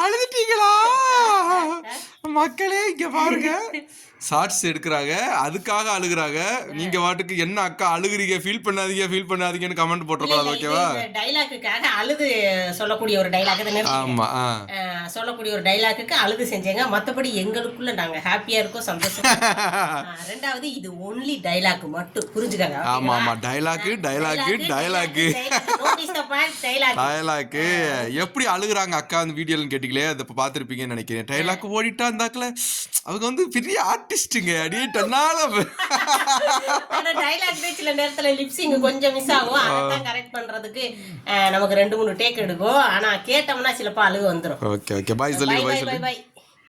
அழுதுட்டீங்களா மக்களே? இங்க பாருங்க, ஷார்ட்ஸ் எடுக்கிறாங்க, அதுக்காக அழுகுறாங்க. நீங்க வாட்டுக்கு என்ன அக்கா அழுகுறீங்க, ஃபீல் பண்ணாதீங்கன்னு கமெண்ட் போட்டுறக்கூடாது. ஓகேவா? டைலாக்குக்காக அழுது சொல்லக்கூடிய ஒரு டைலாக். ஆமா, சொல்லக்கூடிய ஒரு டைலாக்குக்கு அழுது செஞ்சேங்க. மற்றபடி எங்களுக்குள்ள நாங்க ஹாப்பியா இருக்கோம், சந்தோஷம். ரெண்டாவது இது ஒன்லி டைலாக் மட்டும், புரிஞ்சுக்கங்க. ஆமா ஆமா, டைலாக் எப்படி அழுகுறாங்க அக்கா அந்த வீடியோன்னு கேட்டீங்களே, அதை பார்த்துருப்பீங்கன்னு நினைக்கிறேன். டைலாக் ஓடிட்டா இருந்தாக்கல அவங்க வந்து பெரிய ஆர்டிஸ்டுங்க. அப்படியே டைலாக் சில நேரத்துல லிப்சிங் கொஞ்சம் மிஸ் ஆகும். அதான் கரெக்ட் பண்றதுக்கு நமக்கு 2-3 டேக் எடுக்கும். ஆனா கேட்டோம்னா சிலப்பா அழுகு வந்துடும். ஓகே ஓகே, பாய் சொல்லி பை.